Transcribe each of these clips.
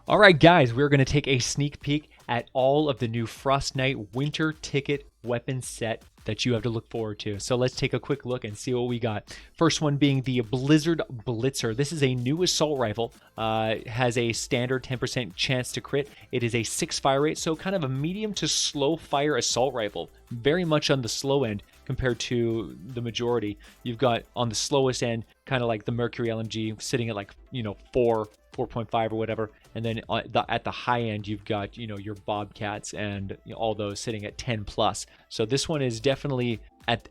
All right, guys, we're going to take a sneak peek at all of the new Fortnite winter ticket weapon set that you have to look forward to. So let's take a quick look and see what we got. First one being the Blizzard Blitzer. This is a new assault rifle. Has a standard 10% chance to crit. It is a 6 fire rate, so kind of a medium to slow fire assault rifle. Very much on the slow end compared to the majority. You've got on the slowest end, kind of like the Mercury LMG sitting at like, 4.5 or whatever. And then at the high end, you've got, your Bobcats and all those sitting at 10 plus. So this one is definitely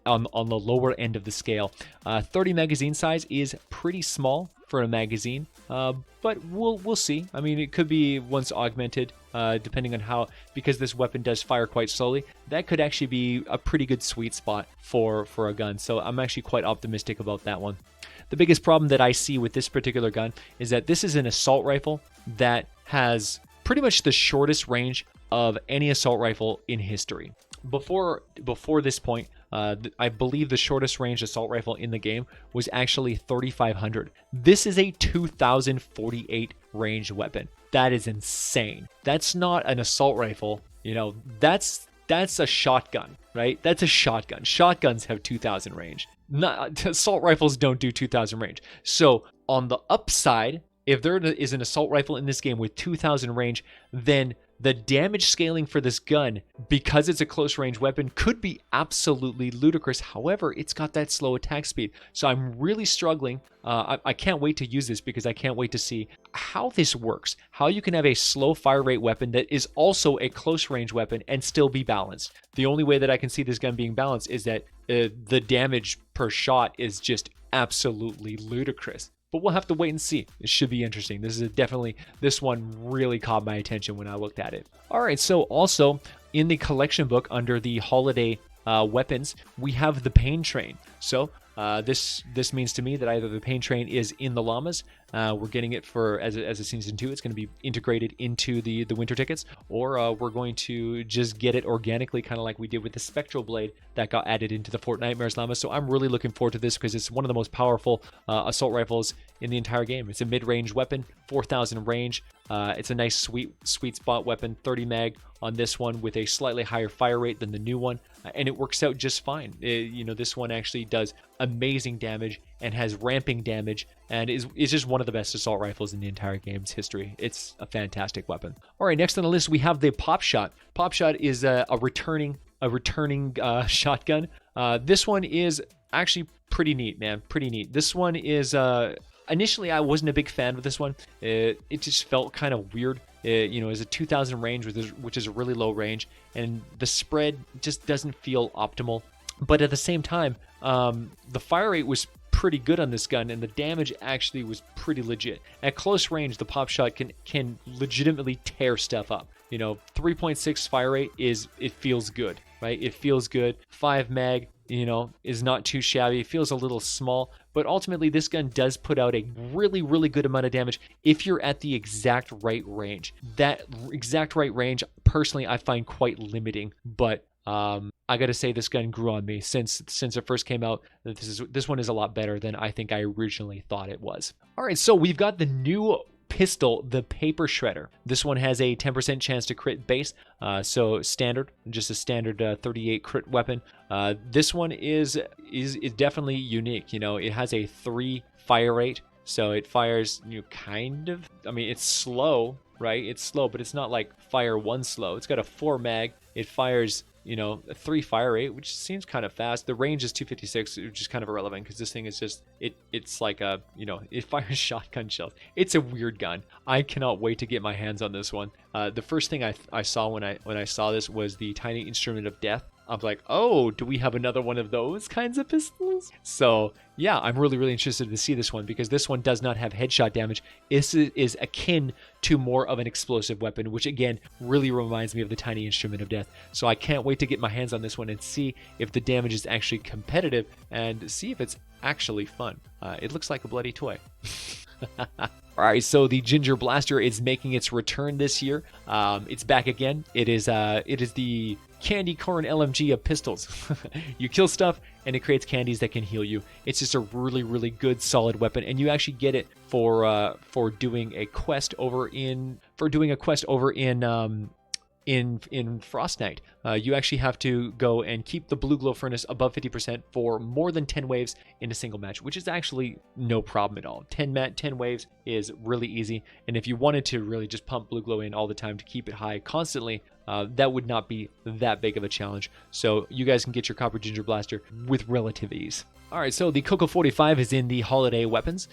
on the lower end of the scale. 30 magazine size is pretty small for a magazine, but we'll see. I mean, it could be once augmented, depending on how, because this weapon does fire quite slowly, that could actually be a pretty good sweet spot for a gun. So I'm actually quite optimistic about that one. The biggest problem that I see with this particular gun is that this is an assault rifle that has pretty much the shortest range of any assault rifle in history. Before this point, I believe the shortest range assault rifle in the game was actually 3,500. This is a 2,048 range weapon. That is insane. That's not an assault rifle. That's a shotgun, right? That's a shotgun. Shotguns have 2,000 range. Assault rifles don't do 2,000 range. So on the upside, if there is an assault rifle in this game with 2,000 range, then the damage scaling for this gun, because it's a close range weapon, could be absolutely ludicrous. However, it's got that slow attack speed. So I'm really struggling. I can't wait to use this because I can't wait to see how this works. How you can have a slow fire rate weapon that is also a close range weapon and still be balanced. The only way that I can see this gun being balanced is that the damage per shot is just absolutely ludicrous. But we'll have to wait and see. It should be interesting. This one really caught my attention when I looked at it. All right, so also in the collection book under the holiday weapons, we have the pain train. So this means to me that either the pain train is in the llamas, we're getting it for as a season 2, it's going to be integrated into the winter tickets, or we're going to just get it organically, kind of like we did with the spectral blade that got added into the Fortnite llama. So I'm really looking forward to this because it's one of the most powerful assault rifles in the entire game. It's a mid-range weapon, 4,000 range. It's a nice sweet spot weapon, 30 mag on this one with a slightly higher fire rate than the new one, and it works out just fine. This one actually does amazing damage and has ramping damage and is just one of the best assault rifles in the entire game's history. It's a fantastic weapon. All right, next on the list we have the Popshot. Popshot is a returning shotgun. This one is actually pretty neat, man. Pretty neat. This one is initially I wasn't a big fan of this one. It just felt kind of weird. It's a 2,000 range, which is a really low range, and the spread just doesn't feel optimal. But at the same time, the fire rate was pretty good on this gun, and the damage actually was pretty legit. At close range, the Popshot can legitimately tear stuff up. 3.6 fire rate it feels good, right? It feels good. 5 mag, is not too shabby. It feels a little small, but ultimately this gun does put out a really, really good amount of damage if you're at the exact right range. That exact right range, personally, I find quite limiting, but I gotta say this gun grew on me since it first came out. This one is a lot better than I think I originally thought it was. All right, so we've got the new pistol, the Paper Shredder. This one has a 10% chance to crit base, so standard, just a standard 38 crit weapon. This one is definitely unique. It has a 3 fire rate, so it fires it's slow, right? It's slow, but it's not like fire 1 slow. It's got a 4 mag. It fires a 3 fire rate, which seems kind of fast. The range is 256, which is kind of irrelevant because this thing is just, it's like it fires shotgun shells. It's a weird gun. I cannot wait to get my hands on this one. The first thing I saw when I saw this was the tiny instrument of death. I'm like, oh, do we have another one of those kinds of pistols? So yeah, I'm really, really interested to see this one because this one does not have headshot damage. This is akin to more of an explosive weapon, which again, really reminds me of the tiny instrument of death. So I can't wait to get my hands on this one and see if the damage is actually competitive and see if it's actually fun. It looks like a bloody toy. All right, so the Ginger Blaster is making its return this year. It's back again. It is the candy corn LMG of pistols. You kill stuff and it creates candies that can heal you. It's just a really, really good, solid weapon, and you actually get it for doing a quest over in in Frost Knight. You actually have to go and keep the blue glow furnace above 50% for more than 10 waves in a single match, which is actually no problem at all. 10 waves is really easy, and if you wanted to really just pump blue glow in all the time to keep it high constantly, that would not be that big of a challenge. So you guys can get your Copper Ginger Blaster with relative ease. All right, so the COCA 45 is in the holiday weapons.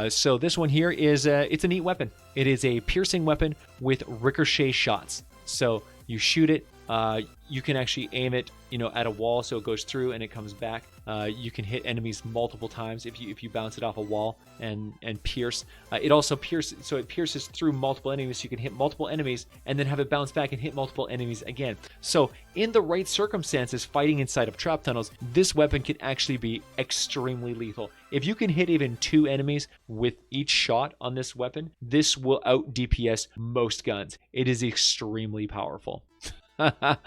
So this one here is it's a neat weapon. It is a piercing weapon with ricochet shots. So you shoot it, you can actually aim it, at a wall so it goes through and it comes back. You can hit enemies multiple times if you bounce it off a wall and pierce. It also pierces, so it pierces through multiple enemies. So you can hit multiple enemies and then have it bounce back and hit multiple enemies again. So in the right circumstances, fighting inside of trap tunnels, this weapon can actually be extremely lethal. If you can hit even 2 enemies with each shot on this weapon, this will out DPS most guns. It is extremely powerful. All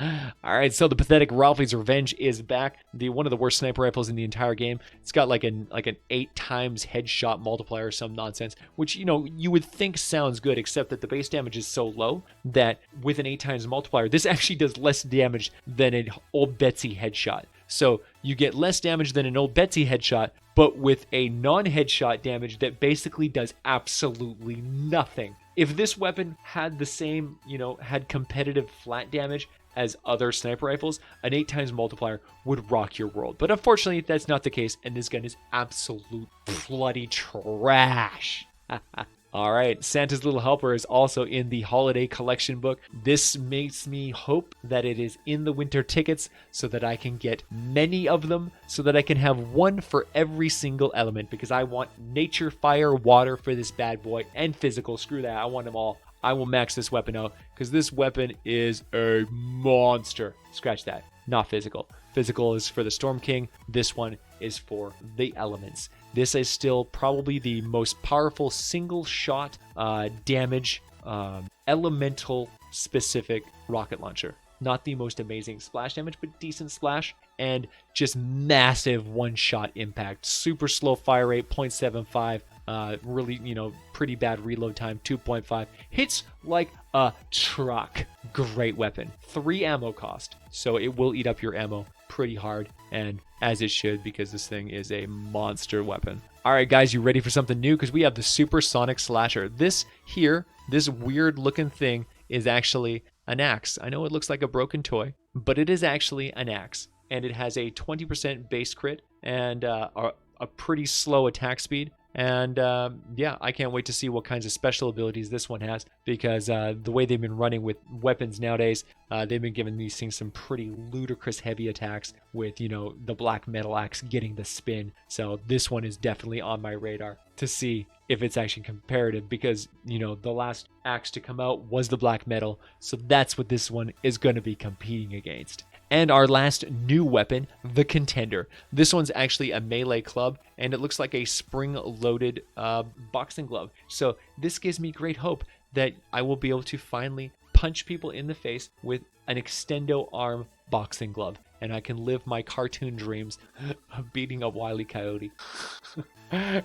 right, so the pathetic Rafis Revenge is back. One of the worst sniper rifles in the entire game. It's got like an 8 times headshot multiplier or some nonsense, which you would think sounds good, except that the base damage is so low that with an 8 times multiplier, this actually does less damage than an old Betsy headshot. So you get less damage than an old Betsy headshot, but with a non-headshot damage that basically does absolutely nothing. If this weapon had the same, had competitive flat damage as other sniper rifles, an 8 times multiplier would rock your world. But unfortunately, that's not the case, and this gun is absolute bloody trash. All right, Santa's Little Helper is also in the holiday collection book. This makes me hope that it is in the winter tickets so that I can get many of them, so that I can have one for every single element, because I want nature, fire, water for this bad boy, and physical. Screw that, I want them all. I will max this weapon out because this weapon is a monster. Scratch that, not physical. Physical is for the Storm King. This one is for the elements. This is still probably the most powerful single shot damage elemental specific rocket launcher. Not the most amazing splash damage, but decent splash and just massive one-shot impact. Super slow fire rate, 0.75. Really, pretty bad reload time, 2.5. Hits like a truck. Great weapon. 3 ammo cost, so it will eat up your ammo pretty hard, and as it should, because this thing is a monster weapon. All right, guys, you ready for something new? Because we have the Supersonic Slasher. This weird looking thing is actually an axe. I know it looks like a broken toy, but it is actually an axe, and it has a 20% base crit and a pretty slow attack speed. And yeah, I can't wait to see what kinds of special abilities this one has, because the way they've been running with weapons nowadays, they've been giving these things some pretty ludicrous heavy attacks with, the black metal axe getting the spin. So this one is definitely on my radar to see if it's actually comparative, because, the last axe to come out was the black metal. So that's what this one is going to be competing against. And our last new weapon, the Contender. This one's actually a melee club, and it looks like a spring-loaded boxing glove. So this gives me great hope that I will be able to finally punch people in the face with an extendo arm boxing glove, and I can live my cartoon dreams of beating a Wile E. Coyote. The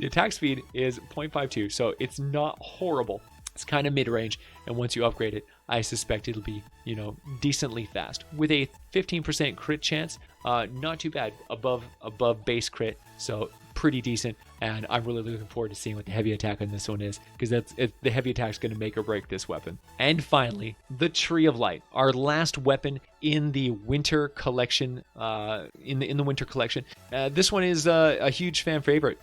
attack speed is 0.52, so it's not horrible. It's kind of mid-range, and once you upgrade it, I suspect it'll be, decently fast. With a 15% crit chance, not too bad, above base crit, so pretty decent. And I'm really looking forward to seeing what the heavy attack on this one is, because the heavy attack is going to make or break this weapon. And finally, the Tree of Light, our last weapon in the winter collection. In the winter collection, this one is a huge fan favorite.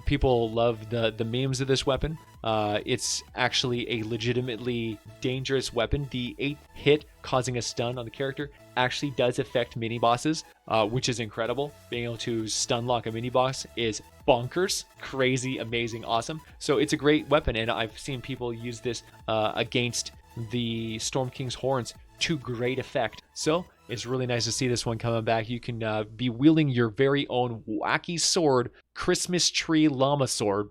People love the memes of this weapon. It's actually a legitimately dangerous weapon. The 8 hit causing a stun on the character actually does affect mini bosses, which is incredible. Being able to stun lock a mini boss is bonkers, crazy, amazing, awesome. So it's a great weapon, and I've seen people use this against the Storm King's horns to great effect. So it's really nice to see this one coming back. You can be wielding your very own wacky sword, Christmas tree llama sword.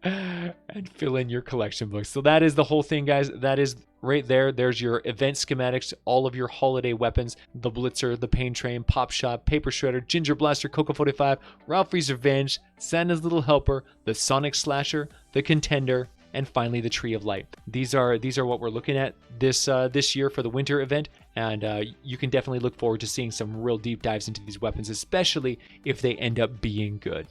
and fill in your collection books. So that is the whole thing, guys. That is right there. There's your event schematics, all of your holiday weapons, the Blitzer, the Pain Train, Popshot, Paper Shredder, Ginger Blaster, COCA 45, Rafis Revenge, Santa's Little Helper, the Sonic Slasher, the Contender, and finally the Tree of Light. These are what we're looking at this year for the winter event, and you can definitely look forward to seeing some real deep dives into these weapons, especially if they end up being good.